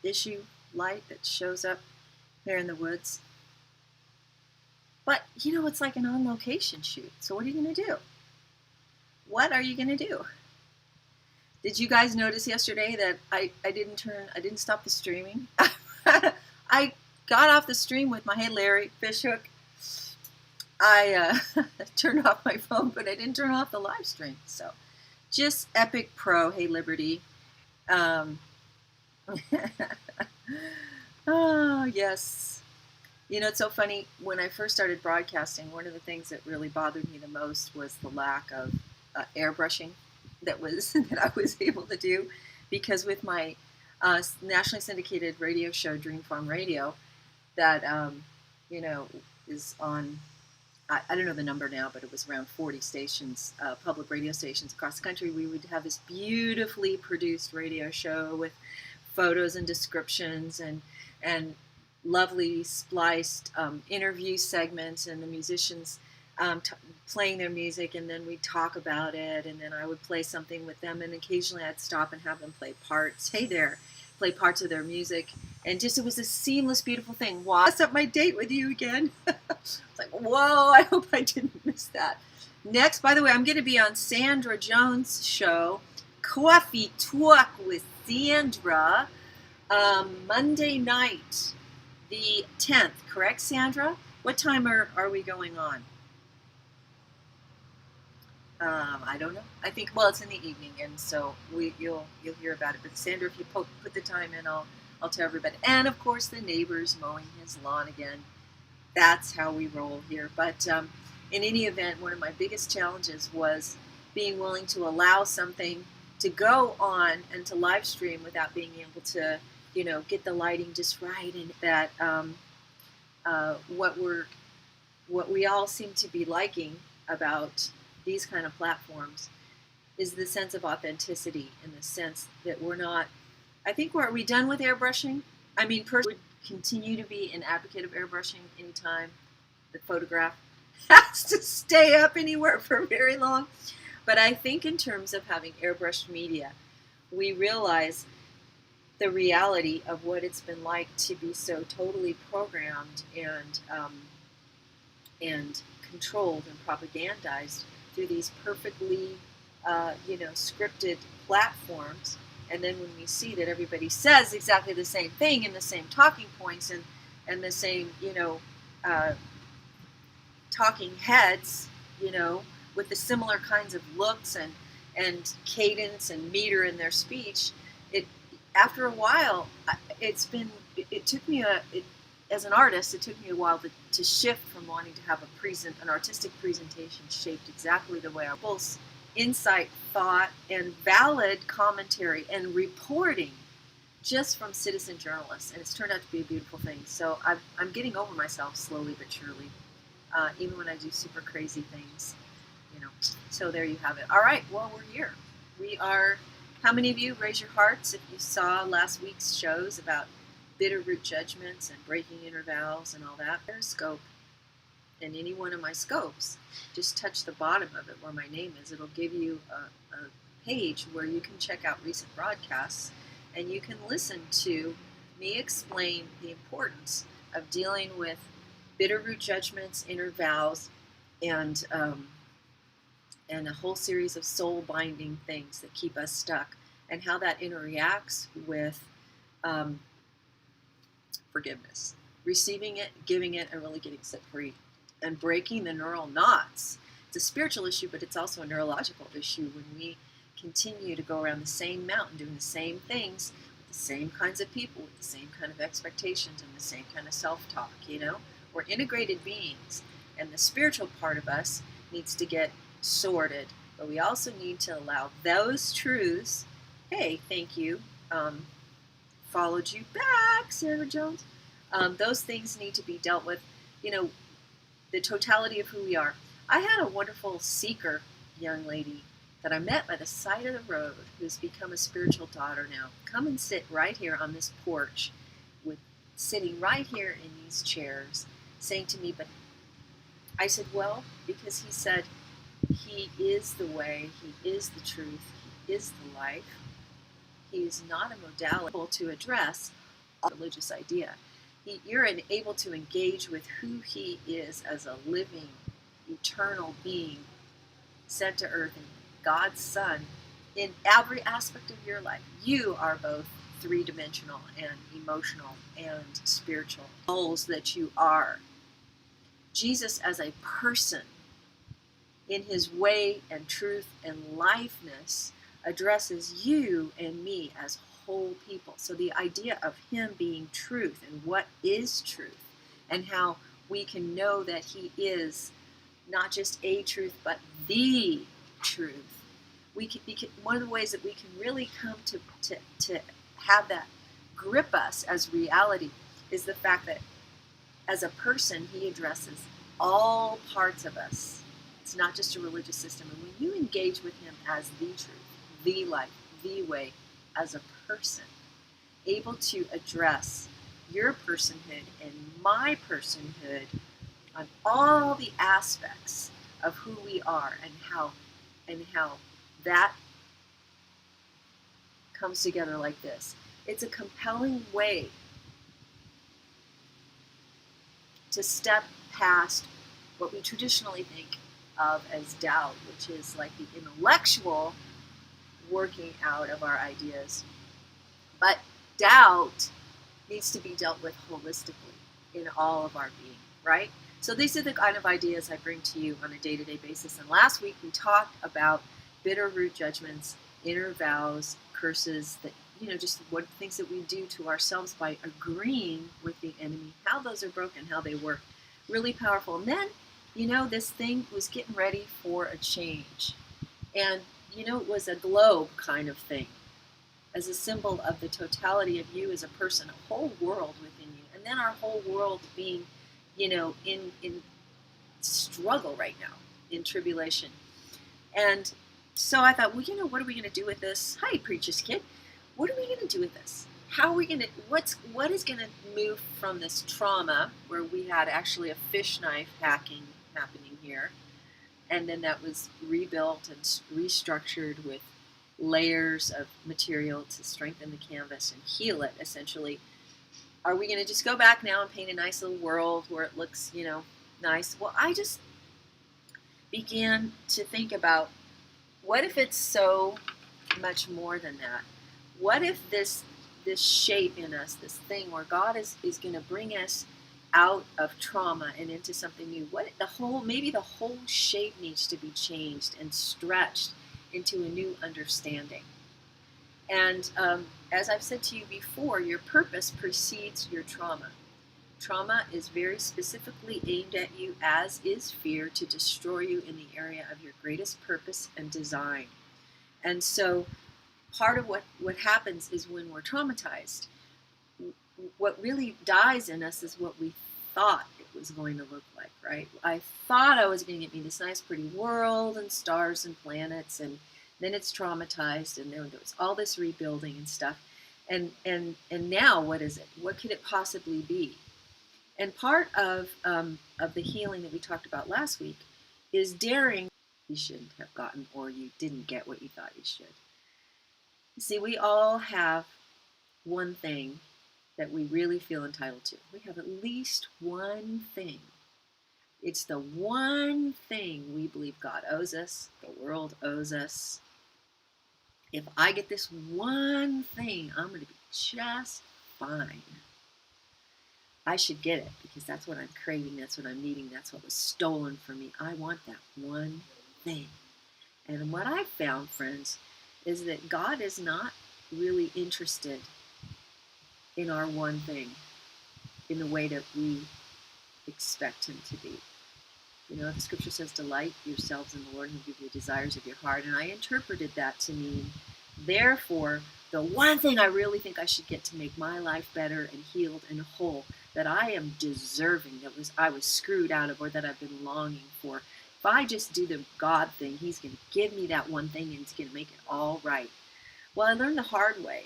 issue light that shows up here in the woods. But, it's like an on-location shoot. So what are you going to do? What are you going to do? Did you guys notice yesterday that I didn't stop the streaming? I got off the stream with my Hey Larry fishhook. I turned off my phone, but I didn't turn off the live stream. So just epic pro, Hey Liberty. Oh, yes. It's so funny. When I first started broadcasting, one of the things that really bothered me the most was the lack of airbrushing that I was able to do, because with my nationally syndicated radio show, Dream Farm Radio, that is on. I don't know the number now, but it was around 40 stations, public radio stations across the country. We would have this beautifully produced radio show with photos and descriptions and lovely spliced interview segments, and the musicians playing their music, and then we'd talk about it, and then I would play something with them, and occasionally I'd stop and have them play parts. Hey there, play parts of their music, and just it was a seamless, beautiful thing. Wow, that's up my date with you again. It's like, whoa, I hope I didn't miss that. Next, by the way, I'm going to be on Sandra Jones' show, Coffee Talk with Sandra, Monday night, the 10th, correct, Sandra? What time are we going on? I don't know. I think, well, it's in the evening, and so you'll hear about it. But Sandra, if you put the time in, I'll tell everybody. And of course, the neighbor's mowing his lawn again. That's how we roll here. But in any event, one of my biggest challenges was being willing to allow something to go on and to live stream without being able to, get the lighting just right, and that what we all seem to be liking about these kind of platforms is the sense of authenticity, in the sense that we're not. I think are we done with airbrushing? I mean, personally, would continue to be an advocate of airbrushing anytime the photograph has to stay up anywhere for very long. But I think in terms of having airbrushed media, we realize the reality of what it's been like to be so totally programmed and controlled and propagandized through these perfectly, scripted platforms. And then when we see that everybody says exactly the same thing and the same talking points and the same, talking heads, with the similar kinds of looks and cadence and meter in their speech, after a while, it took me as an artist, it took me a while to shift from wanting to have an artistic presentation shaped exactly the way I was. Insight, thought, and valid commentary and reporting just from citizen journalists, and it's turned out to be a beautiful thing. So I'm getting over myself slowly but surely, even when I do super crazy things, So there you have it. All right, well, we're here. We are. How many of you, raise your hearts if you saw last week's shows about bitter root judgments and breaking inner vows and all that? Periscope, and any one of my scopes, just touch the bottom of it where my name is. It'll give you a page where you can check out recent broadcasts, and you can listen to me explain the importance of dealing with bitter root judgments, inner vows, and a whole series of soul-binding things that keep us stuck, and how that interacts with forgiveness, receiving it, giving it, and really getting set free, and breaking the neural knots. It's a spiritual issue, but it's also a neurological issue when we continue to go around the same mountain doing the same things with the same kinds of people, with the same kind of expectations and the same kind of self-talk, We're integrated beings, and the spiritual part of us needs to get sorted, but we also need to allow those truths. Hey, thank you. Followed you back, Sarah Jones. Those things need to be dealt with. The totality of who we are. I had a wonderful seeker young lady that I met by the side of the road, who's become a spiritual daughter now. Come and sit right here on this porch, sitting right here in these chairs, saying to me, but I said, well, because he said, he is the way, he is the truth, he is the life. He is not a modality to address religious idea. You're able to engage with who he is as a living, eternal being sent to earth and God's Son in every aspect of your life. You are both three-dimensional and emotional and spiritual souls that you are. Jesus as a person in his way and truth and lifeness addresses you and me as whole people. So the idea of him being truth and what is truth and how we can know that he is not just a truth but the truth. One of the ways that we can really come to have that grip us as reality is the fact that as a person he addresses all parts of us. It's not just a religious system. And when you engage with him as the truth, the life, the way, as a person, able to address your personhood and my personhood on all the aspects of who we are and how that comes together like this. It's a compelling way to step past what we traditionally think of as doubt, which is like the intellectual working out of our ideas. But doubt needs to be dealt with holistically in all of our being, right? So these are the kind of ideas I bring to you on a day-to-day basis. And last week we talked about bitter root judgments, inner vows, curses, that, just what things that we do to ourselves by agreeing with the enemy, how those are broken, how they work. Really powerful. And then, this thing was getting ready for a change. And, it was a globe kind of thing, as a symbol of the totality of you as a person, a whole world within you. And then our whole world being, in struggle right now, in tribulation. And so I thought, what are we going to do with this? Hi, Preacher's Kid. What are we going to do with this? How are we going to, what is going to move from this trauma where we had actually a fish knife hacking happening here, and then that was rebuilt and restructured with layers of material to strengthen the canvas and heal it, essentially. Are we going to just go back now and paint a nice little world where it looks, nice? Well, I just began to think about, what if it's so much more than that? What if this shape in us, this thing where God is going to bring us out of trauma and into something new? Maybe the whole shape needs to be changed and stretched into a new understanding. And as I've said to you before, your purpose precedes your trauma. Trauma is very specifically aimed at you, as is fear, to destroy you in the area of your greatest purpose and design. And so part of what happens is when we're traumatized, what really dies in us is what we thought it was going to look like, right? I thought I was going to get me this nice pretty world and stars and planets, and then it's traumatized, and there was all this rebuilding and stuff. And now what is it? What could it possibly be? And part of the healing that we talked about last week is daring you shouldn't have gotten, or you didn't get what you thought you should. See, we all have one thing that we really feel entitled to. We have at least one thing. It's the one thing we believe God owes us, the world owes us. If I get this one thing, I'm going to be just fine. I should get it because that's what I'm craving, that's what I'm needing, that's what was stolen from me. I want that one thing. And what I've found, friends, is that God is not really interested in our one thing in the way that we expect him to be. The scripture says, delight yourselves in the Lord and he'll give you the desires of your heart. And I interpreted that to mean, therefore, the one thing I really think I should get to make my life better and healed and whole, that I am deserving, I was screwed out of, or that I've been longing for. If I just do the God thing, he's going to give me that one thing and he's going to make it all right. Well, I learned the hard way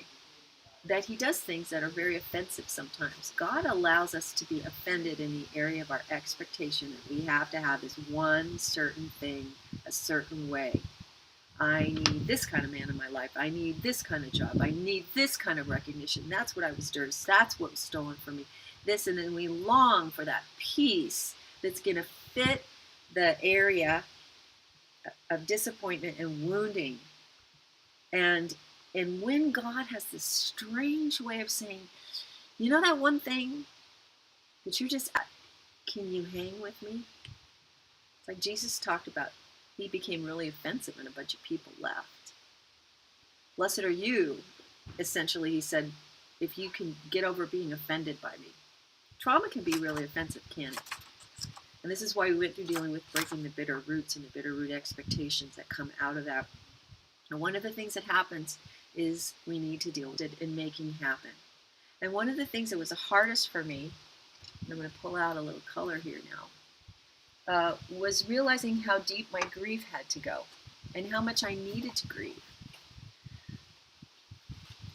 that he does things that are very offensive sometimes. God allows us to be offended in the area of our expectation that we have to have this one certain thing a certain way. I need this kind of man in my life. I need this kind of job. I need this kind of recognition. That's what I was dirty. That's what was stolen from me. This, and then we long for that peace that's going to fit the area of disappointment and wounding. And when God has this strange way of saying, you know that one thing that you just, can you hang with me? It's like Jesus talked about, he became really offensive and a bunch of people left. Blessed are you, essentially, he said, if you can get over being offended by me. Trauma can be really offensive, can't it? And this is why we went through dealing with breaking the bitter roots and the bitter root expectations that come out of that. And one of the things that happens is we need to deal with it and making happen. And one of the things that was the hardest for me, and I'm going to pull out a little color here now, was realizing how deep my grief had to go and how much I needed to grieve.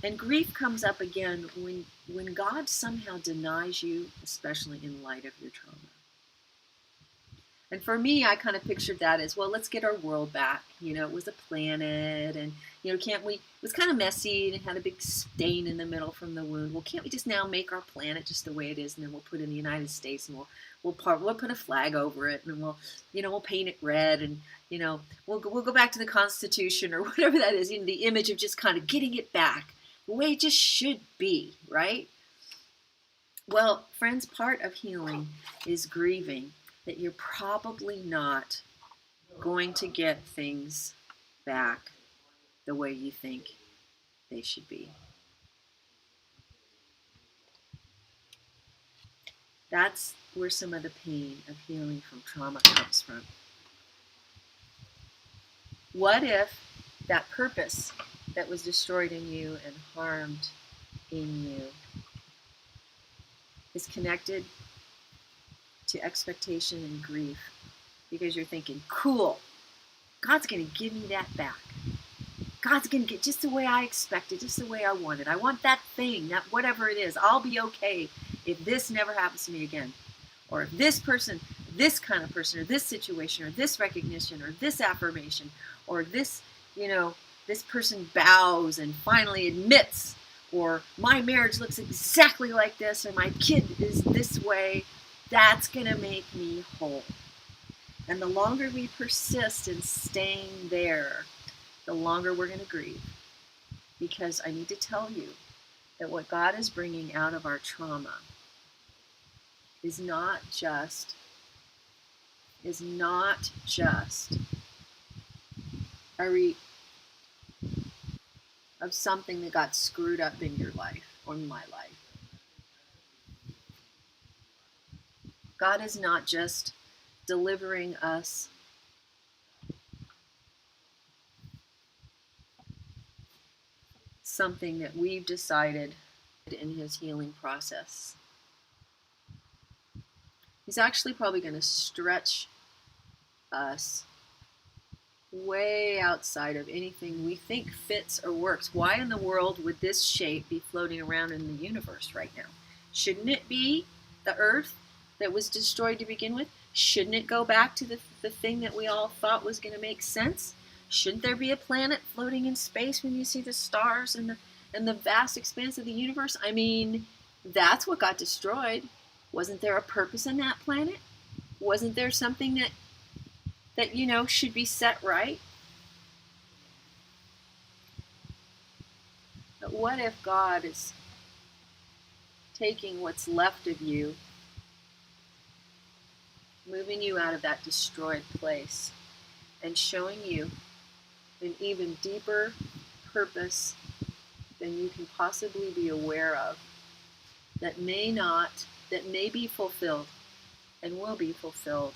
And grief comes up again when God somehow denies you, especially in light of your trauma. And for me, I kind of pictured that as, well, let's get our world back. It was a planet, and, can't we, it was kind of messy, and it had a big stain in the middle from the wound. Well, can't we just now make our planet just the way it is, and then we'll put it in the United States, and we'll put a flag over it, and we'll paint it red, and, we'll go back to the Constitution, or whatever that is, the image of just kind of getting it back, the way it just should be, right? Well, friends, part of healing is grieving that you're probably not going to get things back the way you think they should be. That's where some of the pain of healing from trauma comes from. What if that purpose that was destroyed in you and harmed in you is connected to expectation and grief, because you're thinking, cool, God's going to give me that back. God's going to get just the way I expected, just the way I wanted. I want that thing, that whatever it is. I'll be okay if this never happens to me again. Or if this person, this kind of person, or this situation, or this recognition, or this affirmation, or this, this person bows and finally admits, or my marriage looks exactly like this, or my kid is this way. That's going to make me whole. And the longer we persist in staying there, the longer we're going to grieve. Because I need to tell you that what God is bringing out of our trauma is not just of something that got screwed up in your life or in my life. God is not just delivering us something that we've decided in his healing process. He's actually probably going to stretch us way outside of anything we think fits or works. Why in the world would this shape be floating around in the universe right now? Shouldn't it be the Earth that was destroyed to begin with? Shouldn't it go back to the thing that we all thought was going to make sense? Shouldn't there be a planet floating in space when you see the stars and the vast expanse of the universe? I mean, that's what got destroyed. Wasn't there a purpose in that planet? Wasn't there something that should be set right? But what if God is taking what's left of you, moving you out of that destroyed place, and showing you an even deeper purpose than you can possibly be aware of, that may be fulfilled and will be fulfilled,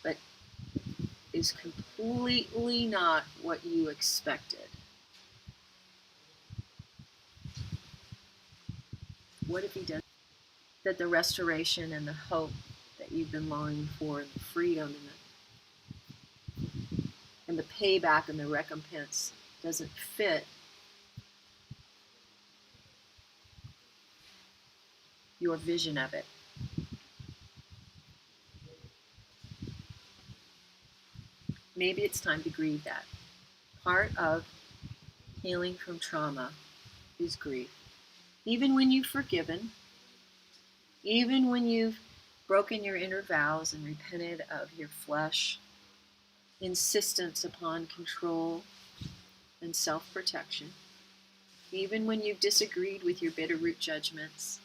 but is completely not what you expected? What if he does? That the restoration and the hope that you've been longing for, and the freedom and the payback and the recompense doesn't fit your vision of it. maybe it's time to grieve that. Part of healing from trauma is grief. Even when you've forgiven, even when you've broken your inner vows and repented of your flesh, insistence upon control and self-protection, even when you've disagreed with your bitter root judgments,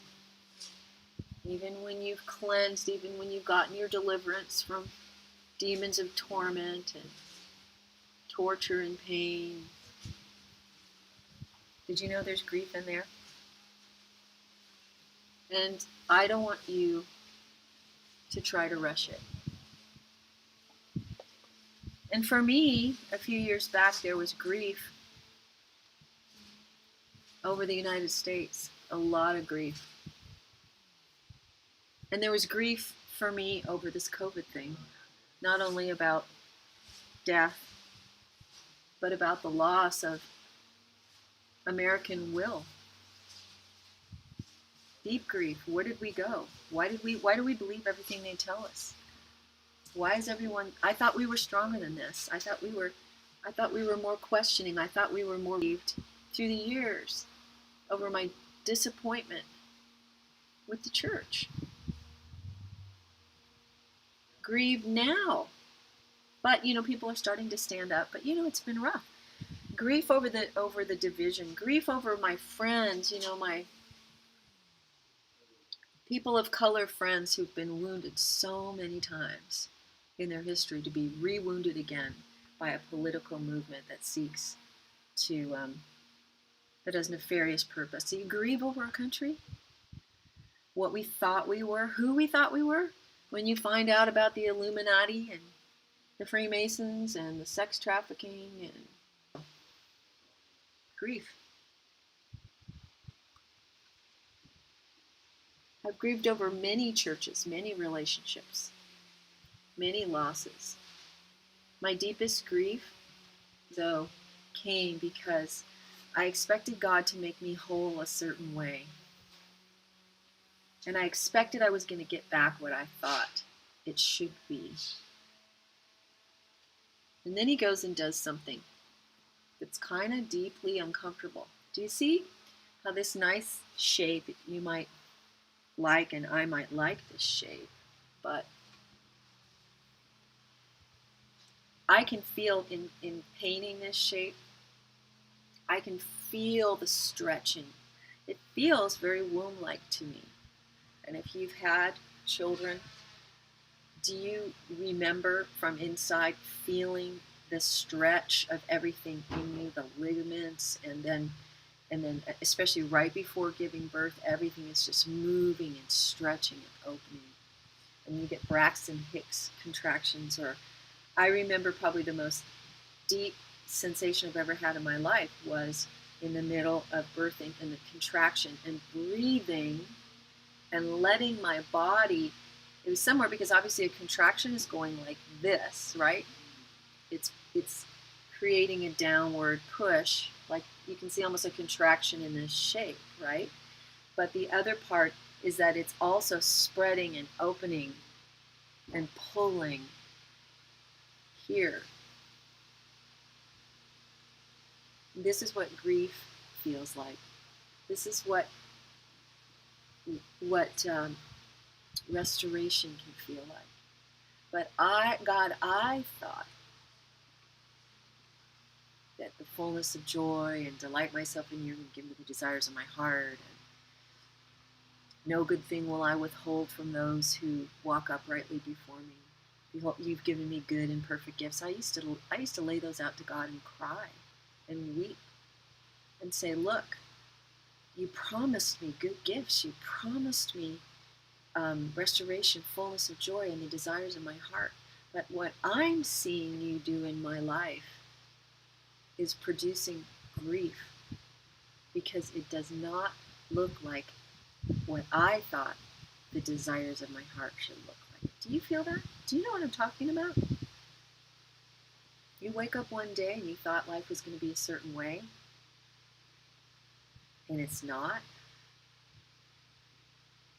even when you've cleansed, even when you've gotten your deliverance from demons of torment and torture and pain. Did you know there's grief in there? And I don't want you to try to rush it. And for me, a few years back, there was grief over the United States, a lot of grief. And there was grief for me over this COVID thing, not only about death, but about the loss of American will. Deep grief. Where did we go? Why do we believe everything they tell us? Why is everyone, I thought we were stronger than this. I thought we were more questioning. I thought we were more grieved through the years over my disappointment with the church. Grieve now. But, people are starting to stand up. But, it's been rough. Grief over the division. Grief over my friends, my people of color friends who've been wounded so many times in their history to be re-wounded again by a political movement that seeks to, that has nefarious purpose. So you grieve over a country? What we thought we were, who we thought we were? When you find out about the Illuminati and the Freemasons and the sex trafficking and grief. I've grieved over many churches, many relationships, many losses. My deepest grief, though, came because I expected God to make me whole a certain way. And I expected I was going to get back what I thought it should be. And then he goes and does something that's kind of deeply uncomfortable. Do you see how this nice shape you might like, and I might like this shape, but I can feel in painting this shape, I can feel the stretching. It feels very womb-like to me. And if you've had children, do you remember from inside feeling the stretch of everything in you, the ligaments, and then especially right before giving birth, everything is just moving and stretching and opening. And you get Braxton Hicks contractions, or I remember probably the most deep sensation I've ever had in my life was in the middle of birthing and the contraction and breathing and letting my body, it was somewhere, because obviously a contraction is going like this, right? It's creating a downward push, like you can see almost a contraction in this shape, right? But the other part is that it's also spreading and opening and pulling here. This is what grief feels like. This is what restoration can feel like. But I thought that the fullness of joy and delight myself in you and give me the desires of my heart, and no good thing will I withhold from those who walk uprightly before me. Behold, you've given me good and perfect gifts. I used to lay those out to God and cry and weep and say, look, you promised me good gifts. You promised me restoration, fullness of joy, and the desires of my heart. But what I'm seeing you do in my life is producing grief, because it does not look like what I thought the desires of my heart should look like. Do you feel that? Do you know what I'm talking about? You wake up one day and you thought life was going to be a certain way, and it's not.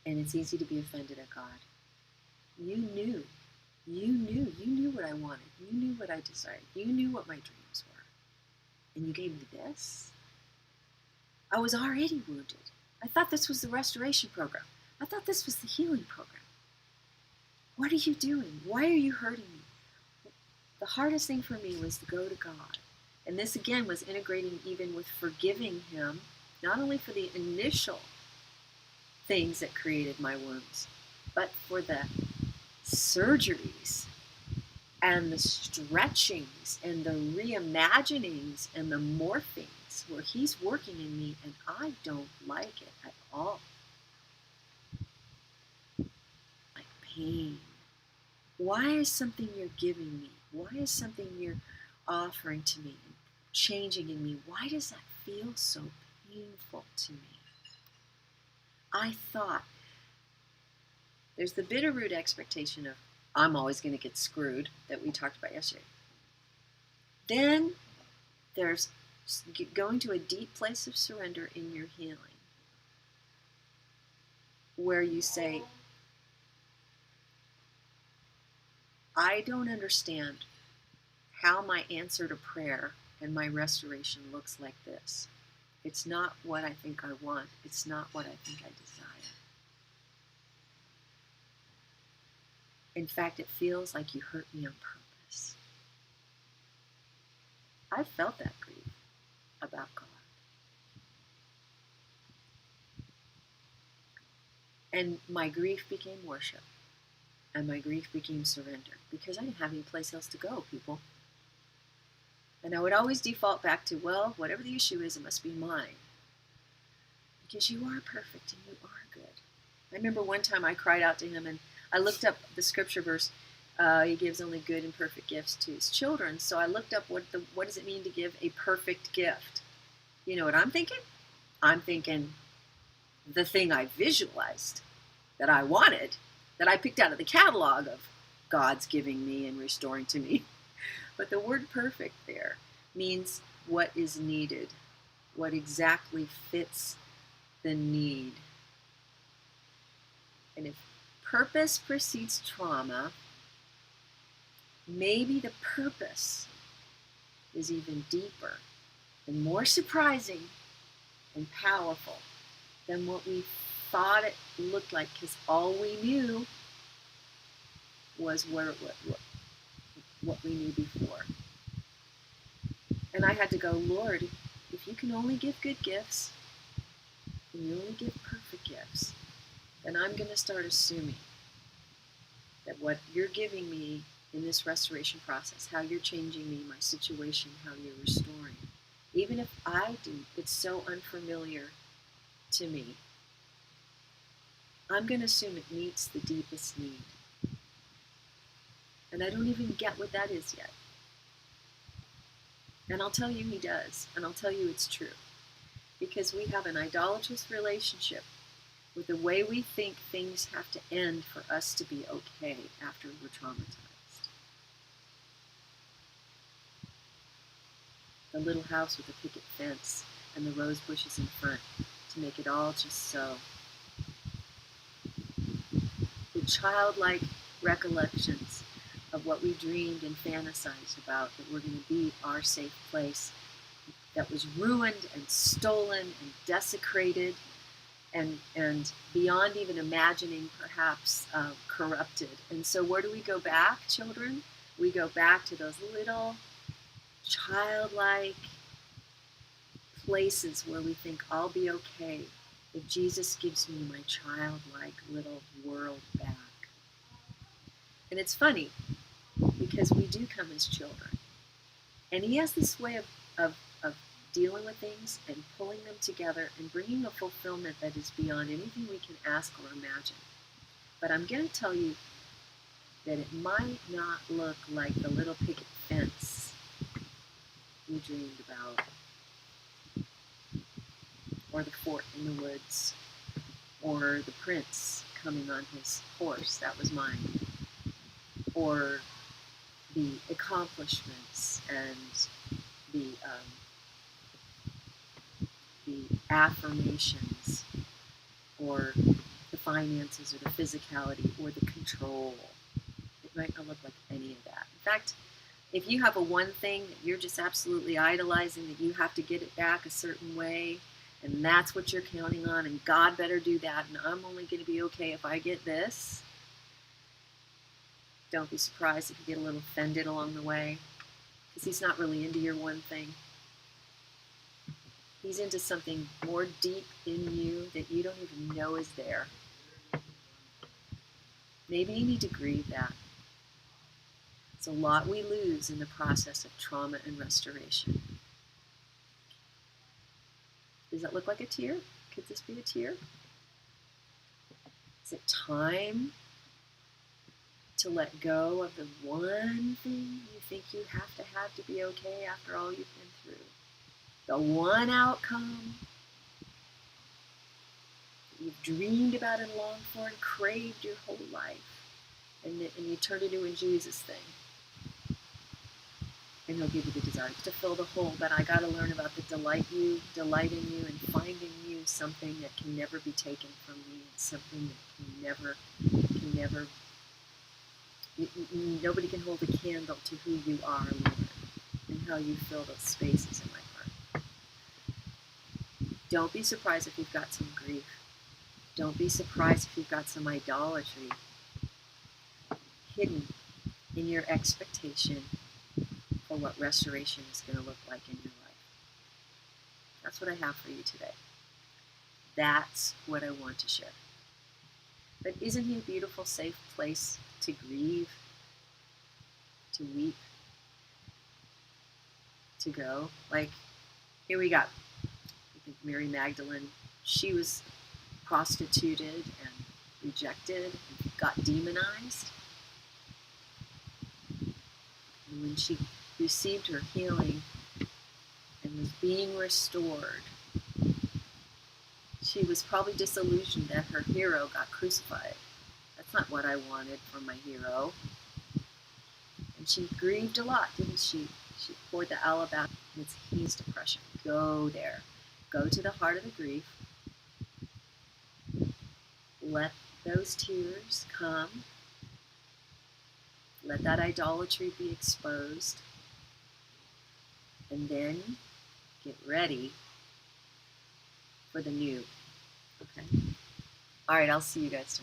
And it's easy to be offended at God. You knew You knew what I wanted. You knew what I desired. You knew what my dreams were. And you gave me this? I was already wounded. I thought this was the restoration program. I thought this was the healing program. What are you doing? Why are you hurting me? The hardest thing for me was to go to God. And this again was integrating even with forgiving him, not only for the initial things that created my wounds, but for the surgeries and the stretchings and the reimaginings and the morphings where he's working in me and I don't like it at all. Like pain. Why is something you're giving me? Why is something you're offering to me and changing in me? Why does that feel so painful to me? I thought there's the bitter-root expectation of I'm always going to get screwed that we talked about yesterday. Then there's going to a deep place of surrender in your healing where you say, I don't understand how my answer to prayer and my restoration looks like this. It's not what I think I want. It's not what I think I desire. In fact, it feels like you hurt me on purpose. I felt that grief about God. And my grief became worship. And my grief became surrender. Because I didn't have any place else to go, people. And I would always default back to, well, whatever the issue is, it must be mine. Because you are perfect and you are good. I remember one time I cried out to him and I looked up the scripture verse, he gives only good and perfect gifts to his children. So I looked up what does it mean to give a perfect gift? You know what I'm thinking? I'm thinking the thing I visualized that I wanted, that I picked out of the catalog of God's giving me and restoring to me. But the word perfect there means what is needed, what exactly fits the need. And if purpose precedes trauma, maybe the purpose is even deeper and more surprising and powerful than what we thought it looked like, because all we knew was what we knew before. And I had to go, Lord, if you can only give good gifts and you only give perfect gifts, then I'm going to start assuming that what you're giving me in this restoration process, how you're changing me, my situation, how you're restoring, even if I do, it's so unfamiliar to me, I'm going to assume it meets the deepest need. And I don't even get what that is yet. And I'll tell you he does, and I'll tell you it's true. Because we have an idolatrous relationship with the way we think things have to end for us to be okay after we're traumatized. The little house with the picket fence and the rose bushes in front to make it all just so. The childlike recollections of what we dreamed and fantasized about, that we're going to be our safe place, that was ruined and stolen and desecrated and beyond even imagining, perhaps corrupted. And so where do we go back, children? We go back to those little childlike places where we think I'll be okay if Jesus gives me my childlike little world back. And it's funny because we do come as children. And he has this way of dealing with things and pulling them together and bringing a fulfillment that is beyond anything we can ask or imagine. But I'm going to tell you that it might not look like the little picket fence we dreamed about, or the fort in the woods, or the prince coming on his horse, that was mine, or the accomplishments and the affirmations, or the finances, or the physicality, or the control. It might not look like any of that. In fact, if you have a one thing that you're just absolutely idolizing, that you have to get it back a certain way, and that's what you're counting on, and God better do that, and I'm only going to be okay if I get this, don't be surprised if you get a little offended along the way, because He's not really into your one thing. He's into something more deep in you that you don't even know is there. Maybe you need to grieve that. It's a lot we lose in the process of trauma and restoration. Does that look like a tear? Could this be a tear? Is it time to let go of the one thing you think you have to be okay after all you've been through? The one outcome that you've dreamed about and longed for and craved your whole life, and you turn it into a Jesus thing. And He'll give you the desire to fill the hole. But I got to learn about the delight in you, and find in you something that can never be taken from me, something that can never. Nobody can hold a candle to who you are, Lord, and how you fill those spaces in my heart. Don't be surprised if you've got some grief. Don't be surprised if you've got some idolatry hidden in your expectation for what restoration is going to look like in your life. That's what I have for you today. That's what I want to share. But isn't He a beautiful, safe place to grieve, to weep, to go? Like, here we got, I think Mary Magdalene, she was prostituted and rejected and got demonized. And when she received her healing and was being restored, she was probably disillusioned that her hero got crucified. That's not what I wanted for my hero. And she grieved a lot, didn't she? She poured the alabaster, and it's His depression. Go there. Go to the heart of the grief. Let those tears come. Let that idolatry be exposed. And then get ready for the new. Okay? All right, I'll see you guys tomorrow.